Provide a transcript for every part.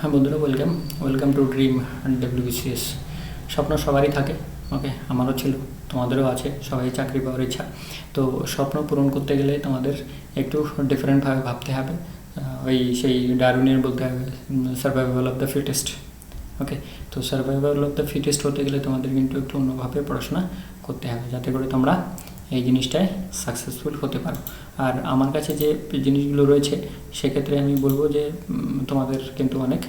হ্যাঁ বন্ধুরা, welcome to dream and WBCS. স্বপ্ন সবারই থাকে, ওকে, আমারও ছিল, তোমাদেরও আছে, সবাই চাকরি পাওয়ার ইচ্ছা। তো স্বপ্ন পূরণ করতে গেলে তোমাদের একটু ডিফারেন্টভাবে ভাবতে হবে। সেই ডারউইনের বলতে হবে সার্ভাইভাল অফ দ্য ফিটেস্ট। ওকে, তো সার্ভাইভাল অফ দ্য ফিটেস্ট হতে গেলে তোমাদের কিন্তু একটু অন্যভাবে পড়াশোনা করতে হবে, যাতে করে তোমরা এই জিনিসটায় সাকসেসফুল হতে পারো। আর আমার কাছে যে জিনিসগুলো রয়েছে সেক্ষেত্রে আমি বলবো যে তোমাদের কিন্তু অনেক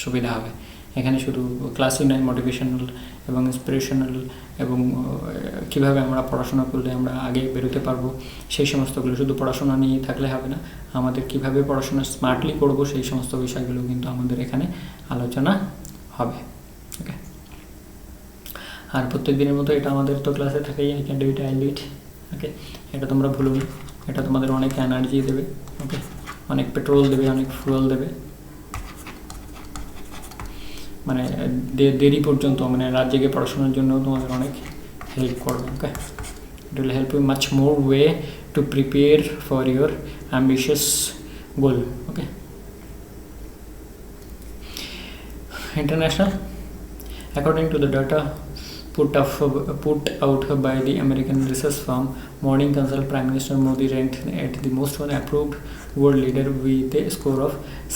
সুবিধা হবে। এখানে শুধু ক্লাসই নয়, মোটিভেশনাল এবং ইন্সপিরেশনাল এবং কীভাবে আমরা পড়াশোনা করলে আমরা আগে বেরোতে পারবো সেই সমস্তগুলো, শুধু পড়াশোনা নিয়ে থাকলে হবে না, আমাদের কীভাবে পড়াশোনা স্মার্টলি করবো সেই সমস্ত বিষয়গুলো কিন্তু আমাদের এখানে আলোচনা হবে। ওকে, আর প্রত্যেক দিনের মতো এটা আমাদের তো ক্লাসে থাকেই, I can do it, I will do it. Okay, এটা তোমরা ভুলোনি, এটা তোমাদের অনেক এনার্জি দেবে, ওকে, অনেক পেট্রোল দেবে, অনেক ফুয়েল দেবে, মানে দেরি পর্যন্ত, মানে রাত জেগে পড়াশোনার জন্য তোমাদের অনেক হেল্প করবে। Okay, it will help you much more way to prepare for your ambitious goal. Okay, international, according to the data put out by the American research firm Morning Consult, Prime Minister Modi ranked at the most approved world leader with a score of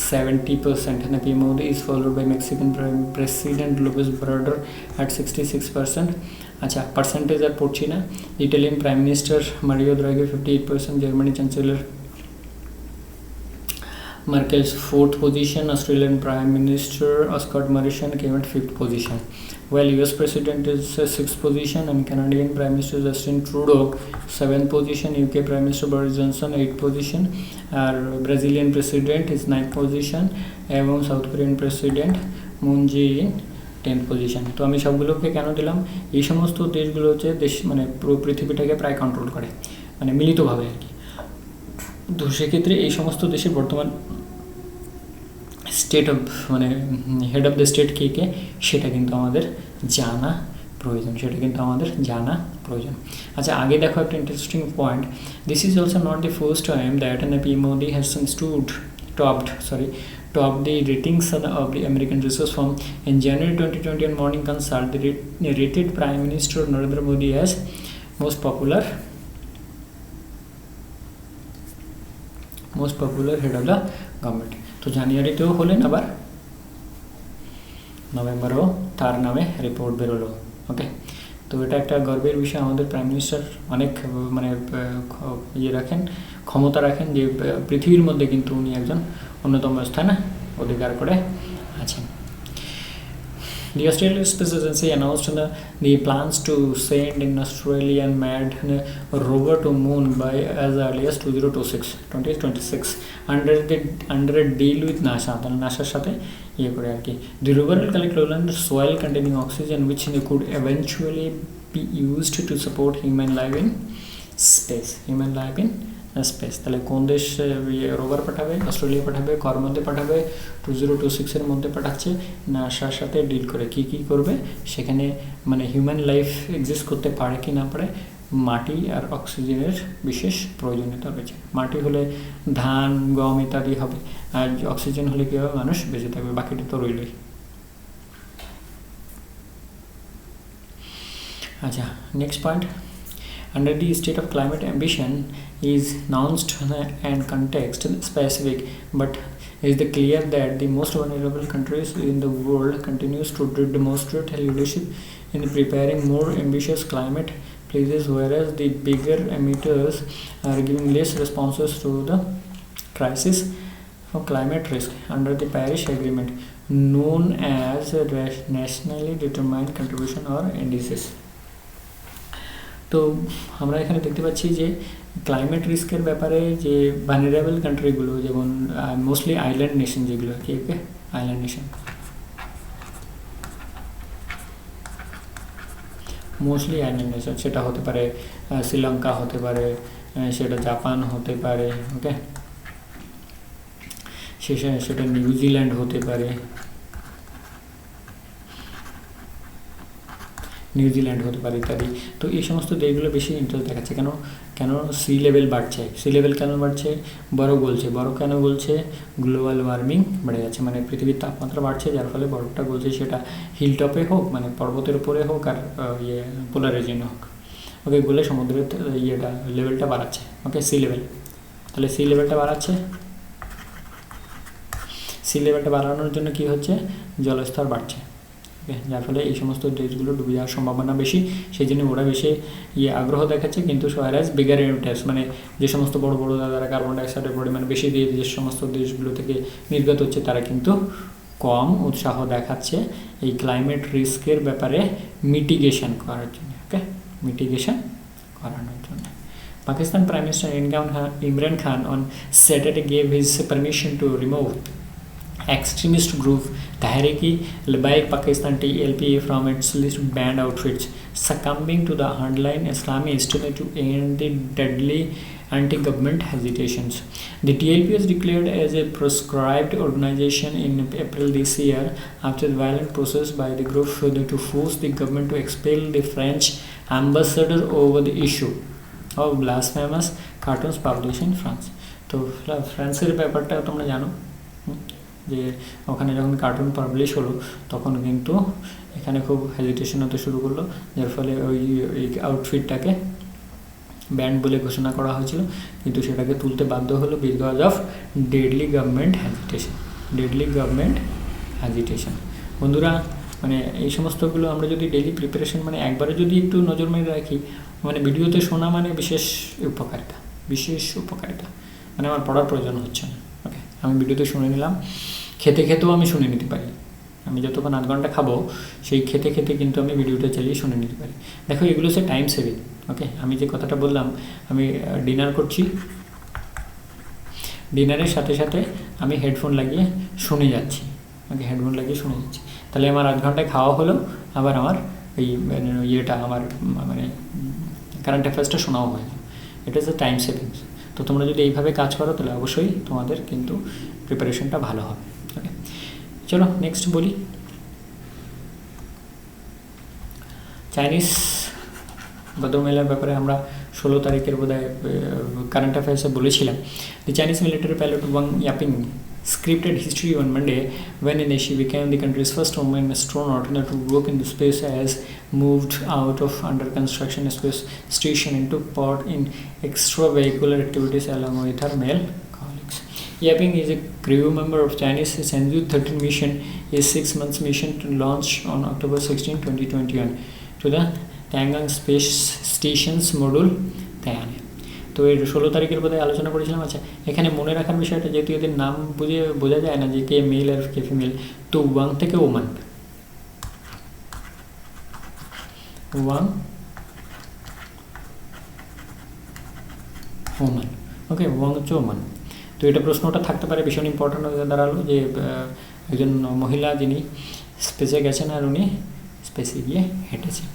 70%. And PM Modi is followed by Mexican President Lopez Obrador at 66%. अच्छा, percentage আর পড়ছি না। Italian Prime Minister Mario Draghi 58%, Germany Chancellor Merkel's 4th position, Australian Prime Minister Scott Morrison came at 5th position, while US President is 6th position, and Canadian Prime Minister Justin Trudeau 7th position, UK Prime Minister Boris Johnson 8th position, Brazilian President is 9th position, এবং South Korean President Moon Jae-in 10th position। তো আমি সবগুলোকে কেন দিলাম, এই সমস্ত দেশগুলো হচ্ছে মানে পুরো পৃথিবীটাকে প্রায় কন্ট্রোল করে, মানে মিলিতভাবে আর কি। তো সেক্ষেত্রে এই সমস্ত দেশের বর্তমান স্টেট অফ, মানে হেড অফ দ্য স্টেট কে সেটা কিন্তু আমাদের জানা প্রয়োজন, আচ্ছা, আগে দেখো একটা interesting point. This is also not the first time that PM Modi has topped the ratings of the American research firm. In January 2020 on Morning Consult, they rated Prime Minister Narendra Modi as most popular head of the government। তো জানুয়ারিতেও হলেন, আবার নভেম্বরেও তার নামে report বেরোলো। ওকে, তো এটা একটা গর্বের বিষয়। আমাদের প্রাইম মিনিস্টার অনেক মানে ক্ষমতা রাখেন, যে পৃথিবীর মধ্যে কিন্তু উনি একজন অন্যতম স্থানে অধিকার করে আছেন। The Australian Space Agency announced the plans to send an Australian manned rover to moon by as early as 2026 under a deal with NASA. তাহলে নাসার সাথে করে আর কি। The rover will collect lowland soil containing oxygen which could eventually be used to support human life in space. তাহলে কোন দেশ rover পাঠাবে? Australia পাঠাবে। কার মধ্যে পাঠাবে? 2026 মধ্যে পাঠাচ্ছে, নাসার সাথে ডিল করে। কি করবে সেখানে, মানে হিউম্যান লাইফ এক্সিস্ট করতে পারে কি না পারে, মাটি আর অক্সিজেনের বিশেষ প্রয়োজনীয়তা রয়েছে। মাটি হলে ধান, গম ইত্যাদি হবে, আর অক্সিজেন হলে কী হবে, মানুষ বেঁচে থাকবে, বাকিটা তো রইলই। আচ্ছা, next point. Under the state of climate, ambition is nuanced and context specific, but is the clear that the most vulnerable countries in the world continues to demonstrate leadership in preparing more ambitious climate pledges, whereas the bigger emitters are giving less responses to the crisis of climate risk under the Paris Agreement, known as nationally determined contribution or NDCs। তো আমরা এখানে দেখতে পাচ্ছি যে climate রিস্কের ব্যাপারে যে vulnerable কান্ট্রিগুলো, যেমন mostly island nation যেগুলো আর কি, ওকে, আইল্যান্ড নেশন সেটা হতে পারে শ্রীলঙ্কা, হতে পারে সেটা জাপান, হতে পারে ওকে, সেটা নিউজিল্যান্ড হতে পারে, নিউজিল্যান্ড হতে পারে ইত্যাদি। তো এই সমস্ত দেশগুলো বেশি ইন্টারেস্ট দেখাচ্ছে। কেন কেন সি লেভেল বাড়ছে, সি লেভেল কেন বাড়ছে, বরফ গলছে, বরফ কেন গলছে, গ্লোবাল ওয়ার্মিং বেড়ে যাচ্ছে, মানে পৃথিবীর তাপমাত্রা বাড়ছে যার ফলে বরফটা গলছে, সেটা হিল টপে হোক মানে পর্বতের উপরে হোক আর পোলার রিজিয়নে হোক, ওকে গলে সমুদ্রের লেভেলটা বাড়াচ্ছে। ওকে সি লেভেল, তাহলে সি লেভেলটা বাড়াচ্ছে, সি লেভেলটা বাড়ানোর জন্য কি হচ্ছে, জলস্তর বাড়ছে। ওকে, যার ফলে এই সমস্ত দেশগুলো ডুবে যাওয়ার সম্ভাবনা বেশি, সেই জন্য ওরা বেশি আগ্রহ দেখাচ্ছে। কিন্তু সোয়ারাজ বিগার ইউনিটার্স মানে যে সমস্ত বড় বড় দাদারা কার্বন ডাইঅক্সাইডের পরিমাণ বেশি দিয়ে যে সমস্ত দেশগুলো থেকে নির্গত হচ্ছে, তারা কিন্তু কম উৎসাহ দেখাচ্ছে এই ক্লাইমেট রিস্কের ব্যাপারে মিটিগেশন করার জন্য। ওকে, মিটিগেশন করানোর জন্য। Pakistan Prime Minister Imran Khan on Saturday gave his permission to remove extremist group Tehreek-e-Labbaik Pakistan TLP from its list of banned outfits, succumbing to the hardline Islamist to end the deadly anti-government agitations. The TLP was declared as a proscribed organization in April this year after the violent process by the group to force the government to expel the French ambassador over the issue of blasphemous cartoons published in France. তো ফ্রান্সের ব্যাপারটা তোমরা জানো যে ওখানে যখন cartoon publish হলো তখন কিন্তু এখানে খুব হেজিটেশন হতে শুরু করলো, যার ফলে ওই আউটফিটটাকে ব্যান্ড বলে ঘোষণা করা হয়েছিল, কিন্তু সেটাকে তুলতে বাধ্য হলো because of deadly government hesitation. বন্ধুরা, মানে এই সমস্তগুলো আমরা যদি ডেইলি প্রিপারেশন মানে একবারে যদি একটু নজর মেরে রাখি, মানে ভিডিওতে শোনা মানে বিশেষ উপকারিতা, মানে আমার পড়ার প্রয়োজন হচ্ছে না। ওকে, আমি ভিডিওতে শুনে নিলাম, খেতেও আমি শুনে নিতে পারি। আমি যতক্ষণ আধ ঘন্টা খাবো সেই খেতে কিন্তু আমি ভিডিওটা চালিয়ে শুনে নিতে পারি। দেখো, এগুলো হচ্ছে টাইম সেভিং। ওকে, আমি যে কথাটা বললাম, আমি ডিনার করছি, ডিনারের সাথে সাথে আমি হেডফোন লাগিয়ে শুনে যাচ্ছি। ওকে, হেডফোন লাগিয়ে শুনে যাচ্ছি, তাহলে আমার আধ ঘন্টায় খাওয়া হলো, আবার আমার এই আমার মানে কারেন্ট অ্যাফেয়ার্সটা শোনাও হয়। এটা ইজ দ্য টাইম সেভিংস। তো তোমরা যদি এইভাবে কাজ করো তাহলে অবশ্যই তোমাদের কিন্তু প্রিপারেশনটা ভালো হবে। ওকে, চলো নেক্সট বলি। চাইনিজ বৌদ্ধমেলার ব্যাপারে আমরা 16 তারিখের বোধহয় কারেন্ট অ্যাফেয়ার্সে বলেছিলাম। The Chinese military pilot Wang Yaping scripted history on Monday when she became the country's first woman astronaut to work in the space, as moved out of under construction space station and took part in extravehicular activities along with her male colleagues. Yaping is a crew member of Chinese Shenzhou 13 mission, a 6-month mission to launch on October 16, 2021 to the Tiangong Space Station's module Tianhe. তো এর 16 তারিখের বোধহয় আলোচনা করেছিলাম। আচ্ছা, এখানে মনে রাখার বিষয়টা, যেহেতু এদের নাম বোঝা যায় না যে কে মেল আর কে ফিমেল, তো ওয়াং থেকে ওমান, ওকে, ওয়াং হচ্ছে ওমান। তো এটা প্রশ্নটা থাকতে পারে, ভীষণ ইম্পর্টেন্ট হয়ে দাঁড়ালো যে একজন মহিলা যিনি স্পেসে গেছেন আর উনি স্পেসে গিয়ে হেঁটেছেন।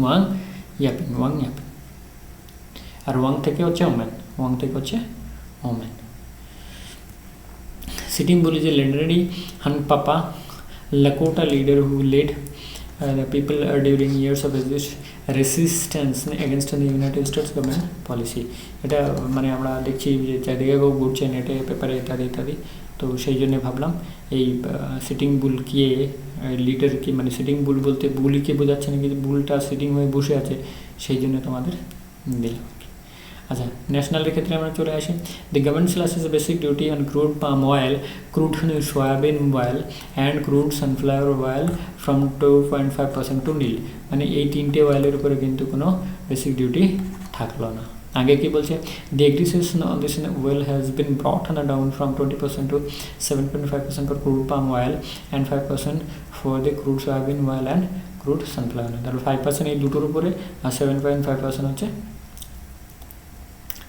ওয়াং ইয়াপিং, আর ওয়াং থেকে হচ্ছে women. Sitting Bull is a legendary Hanpapa Lakota leader who led the people during years of resistance against the United States government policy. এটা মানে আমরা দেখছি যে চারিদিকে ঘুরছে নেটে, পেপারে ইত্যাদি। তো সেই জন্য ভাবলাম এই সিটিং বুল কে লিডার কি, মানে সিটিং বুল বলতে বুলিকে বোঝাচ্ছে নাকি, বুলটা সিটিং হয়ে বসে আছে, সেই জন্য তোমাদের দিলাম। আচ্ছা, ন্যাশনালের ক্ষেত্রে আমরা চলে আসি। The government slashes basic duty on crude palm oil, crude soybean oil and crude sunflower oil from 2.5% to nil. মানে এই 3টে অয়েলের উপরে কিন্তু কোনো বেসিক ডিউটি থাকলো না। আগে কি বলছে, the agri cess on this oil has been brought down from 20% to 7.5% for crude palm oil and 5% for the crude soybean oil and crude sunflower. তাহলে 5% এই দুটোর উপরে আর 7.5% হচ্ছে।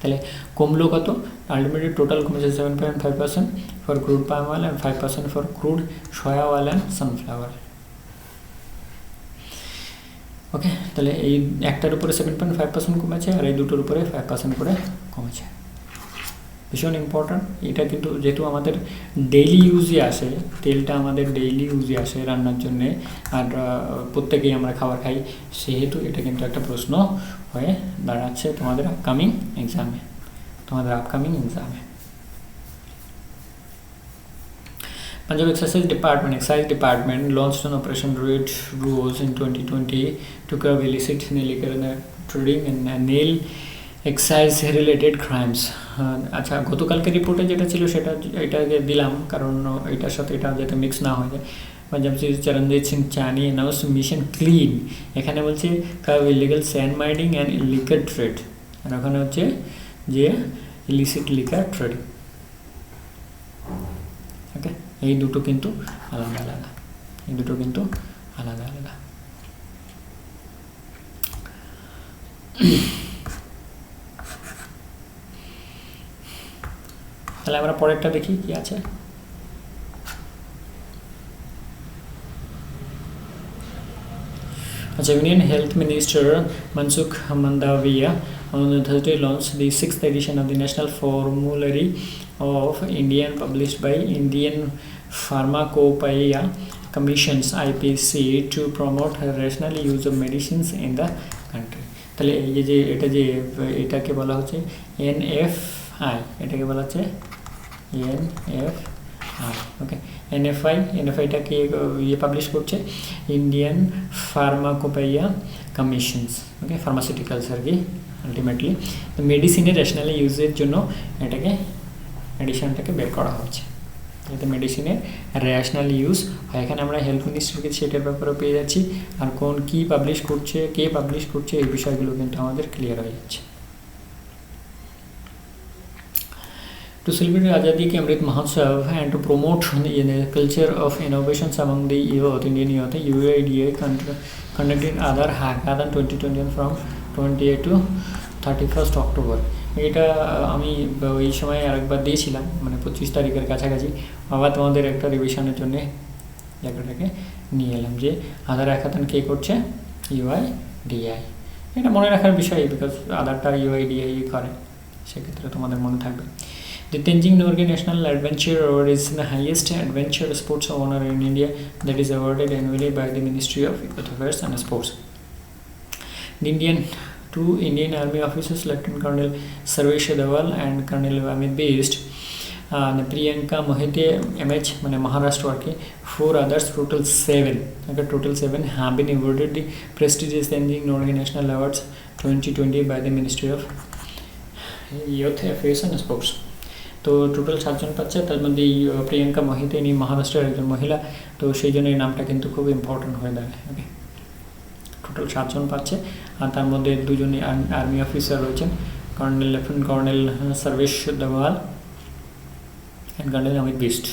তাহলে কমলো কত, আলটিমেটলি টোটাল কমেছে 7.5% for crude palm oil and 5% for crude soya oil and sunflower. Okay, তাহলে এই একটার উপরে 7.5% কমেছে আর এই দুটোর উপরে 5% করে কমেছে। ভীষণ ইম্পর্ট্যান্ট। এটা কিন্তু যেহেতু আমাদের ডেইলি ইউজে আসে, তেলটা আমাদের ডেইলি ইউজে আসে রান্নার জন্যে, আর প্রত্যেকেই আমরা খাবার খাই, সেহেতু এটা কিন্তু একটা প্রশ্ন হয়ে দাঁড়াচ্ছে তোমাদের আপকামিং এক্সামে। Punjab Exercise Department launched an Operation Red Rose in 2020 to curb illicit liquor trading and nail excise related crimes. আচ্ছা, গতকালকে রিপোর্টে যেটা ছিল সেটা এটাকে দিলাম, কারণ এটার সাথে এটা যাতে মিক্স না হয়ে যায়। পাঞ্জাব চরণজিৎ সিং চানি অ্যানাউন্স মিশন ক্লিন। এখানে বলছে curb illegal sand mining and liquor trade, আর ওখানে হচ্ছে যে ইলিসিট লিকার ট্রেড। ওকে, এই দুটো কিন্তু আলাদা আলাদা, তাহলে আমরা পরেরটা দেখি কি আছে। আচ্ছা, union health minister Mansukh Mandaviya on Thursday launched the 6th edition of the National Formulary of Indian published by Indian Pharmacopoeia Commission's IPC to promote rational use of medicines in the country. তাহলে এই যে এটাকে বলা হচ্ছে NFI, এটাকে বলা হচ্ছে NFI। ওকে, NFI-টাকে publish করছে ইন্ডিয়ান ফার্মাকোপেইয়া কমিশনস। ওকে, ফার্মাসিউটিক্যালস আর কি আলটিমেটলি মেডিসিনের রেশনালি ইউজের জন্য এডিশনটাকে বের করা হচ্ছে, যাতে মেডিসিনের রেশনাল ইউজ হয়। এখানে আমরা হেলথ মিনিস্ট্রিকে সেটার ব্যাপারে পেয়ে যাচ্ছি, আর কে পাবলিশ করছে এই বিষয়গুলো কিন্তু আমাদের ক্লিয়ার হয়ে যাচ্ছে। To celebrate Azadi Ke Amrit Mahotsav and to promote the culture of innovations among the Indian youth, UAIDA conducted Aadhaar Hackathon 2021 from 28 to 31st October. এটা আমি ওই সময় আরেকবার দিয়েছিলাম, মানে 25 তারিখের কাছাকাছি। আবার তোমাদের একটা রিভিশনের জন্য জায়গাটাকে নিয়ে এলাম যে আধার হ্যাকাথন কে করছে, UIDAI। এটা মনে রাখার বিষয়, বিকজ আধারটা UIDAI করে, সেক্ষেত্রে তোমাদের মনে থাকবে। The Tenzing Norgay National Adventure Award is the highest adventure sports honor in India that is awarded annually by the Ministry of Youth Affairs and Sports. Two Indian Army officers, Lieutenant Colonel Sarvesh Dawal and Colonel Amit Beast, Priyanka Mohite MH, Maharashtra, 4 others, total 7 have been awarded the prestigious Tenzing Norgay National Awards 2020 by the Ministry of Youth Affairs and Sports. তো total 7 জন পাচ্ছে, তার মধ্যে প্রিয়াঙ্কা মোহিতে, ইনি মহারাষ্ট্রের একজন মহিলা, তো সেই জন্য এই নামটা কিন্তু খুব ইম্পর্টেন্ট হয়ে দাঁড়ায়। ওকে, টোটাল 7 জন পাচ্ছে, আর তার মধ্যে 2 জন আর্মি অফিসার রয়েছেন, লেফটেন্যান্ট কর্নেল সর্বেশ দেওয়াল অ্যান্ড কর্নেল অমিত বিস্ট।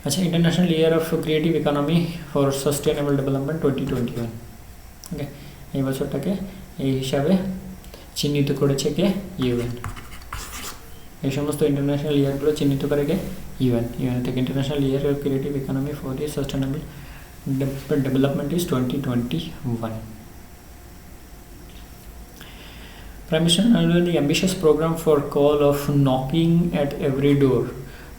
আচ্ছা, international year of creative economy for sustainable development 2021। ওকে, এই বছরটাকে এই হিসাবে চিহ্নিত করেছে কে, UN। এই সমস্ত ইন্টারন্যাশনাল ইয়ারগুলো চিহ্নিত করে কে, UN থেকে। International year of creative economy for the sustainable development is 2021। Prime Minister announced the ambitious program for call of knocking at every door,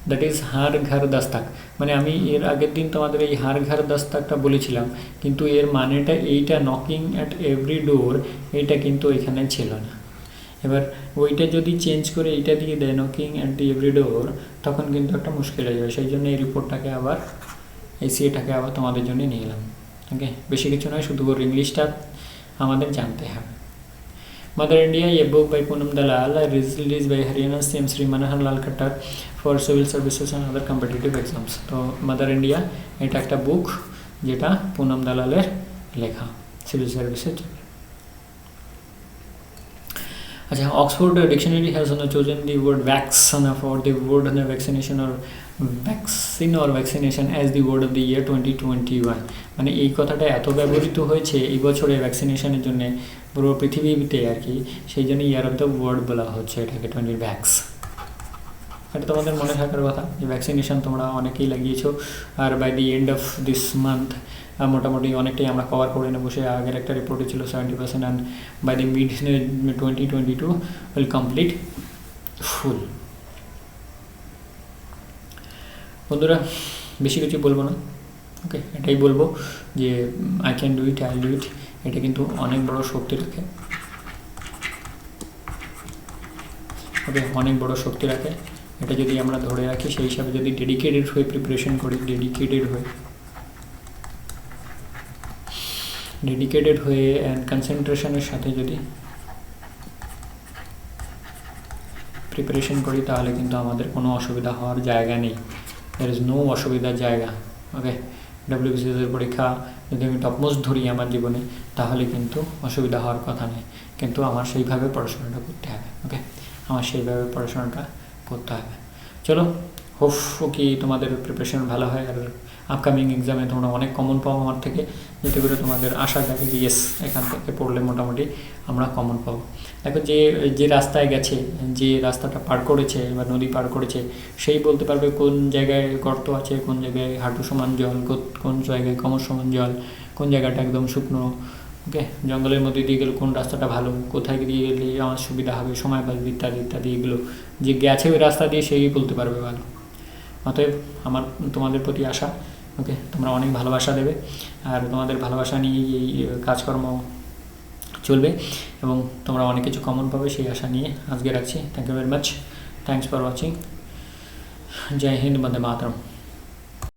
that is her ঘর দস্তাক। মানে আমি এর আগের দিন তোমাদের এই হার ঘর দস্তাকটা বলেছিলাম, কিন্তু এর মানেটা এইটা নকিং অ্যাট এভরি ডোর, এইটা কিন্তু এখানে ছিল না। এবার ওইটা যদি চেঞ্জ করে এইটা দিয়ে দেয় নকিং অ্যাট দি এভরি ডোর, তখন কিন্তু একটা মুশকিল হয়ে যাবে। সেই জন্য এই রিপোর্টটাকে আবার এটাকে আবার তোমাদের জন্য নিয়ে এলাম। ওকে, বেশি কিছু নয়, শুধু ওর ইংলিশটা আমাদের জানতে হবে। Mother India, a book by Poonam Dalal, released by Haryana CM Sri Manohar Lal Khattar for civil services and other competitive exams. তো মাদার ইন্ডিয়া এটা একটা বুক যেটা পুনম দালালের লেখা সিভিল সার্ভিসের জন্য। আচ্ছা, Oxford dictionary has chosen the word vaccine for the word vaccination or vaccine or vaccination as the word of the year 2021। মানে এই কথাটা এত ব্যবহৃত হয়েছে এই বছরে ভ্যাকসিনেশনের জন্য পুরো পৃথিবীতে আর কি, সেই জন্য ইয়ার অফ দ্য ওয়ার্ড বলা হচ্ছে এটাকে, 20 ভ্যাক্স। এটা তোমাদের মনে থাকার কথা যে ভ্যাকসিনেশন তোমরা অনেকেই লাগিয়েছো, আর by the end of this month মোটামুটি অনেকটাই আমরা কভার করে নেবো। সে আগের একটা রিপোর্টে ছিল 70%, and by the mid 2022 will complete full. বন্ধুরা বেশি কিছু বলবো না, ওকে, এটাই বলবো যে I can do it, I do it. এটা কিন্তু অনেক বড় শক্তি রাখে, ওকে, অনেক বড় শক্তি রাখে। এটা যদি আমরা ধরে রাখি, সেই হিসাবে যদি ডেডিকেটেড হয়ে প্রিপারেশন করি, ডেডিকেটেড হয়ে অ্যান্ড কনসেন্ট্রেশনের সাথে যদি প্রিপারেশন করি, তাহলে কিন্তু আমাদের কোনো অসুবিধা হওয়ার জায়গা নেই। দ্যার ইজ নো অসুবিধার জায়গা, ওকে। ডব্লিউবিসিএসের পরীক্ষা যদি আমি টপমোস্ট ধরি আমার জীবনে, তাহলে কিন্তু অসুবিধা হওয়ার কথা নেই, কিন্তু আমার সেইভাবে পড়াশোনাটা করতে হবে, ওকে, আমার সেইভাবে পড়াশোনাটা করতে হবে। চলো, হোপ কি তোমাদের প্রিপারেশন ভালো হয়, আর আপকামিং এক্সামে তোমরা অনেক কমন পাও আমার থেকে, যাতে করে তোমাদের আশা থাকে যে ইয়েস, এখান থেকে পড়লে মোটামুটি আমরা কমন পাবো। দেখো, যে রাস্তায় গেছে, যে রাস্তাটা পার করেছে বা নদী পার করেছে, সেই বলতে পারবে কোন জায়গায় গর্ত আছে, কোন জায়গায় হাঁটু সমান জল, কোন জায়গায় কোমর সমান জল, কোন জায়গাটা একদম শুকনো, ওকে, জঙ্গলের মধ্যে দিয়ে গেলে কোন রাস্তাটা ভালো, কোথায় দিয়ে গেলে আমার সুবিধা হবে, সময় বাঁচবে, ইত্যাদি ইত্যাদি। এগুলো যে গেছে ওই রাস্তা দিয়ে, সেই বলতে পারবে ভালো। অতএব আমার তোমাদের প্রতি আশা, ওকে, তোমরা অনেক ভালোবাসা দেবে, আর তোমাদের ভালোবাসা নিয়ে এই কাজকর্ম চলবে, এবং তোমরা অনেক কিছু কমন পাবে, সেই আশা নিয়ে আজকে রাখছি। Thank you very much, thanks for watching. জয় হিন্দ, বন্দে মাতরম।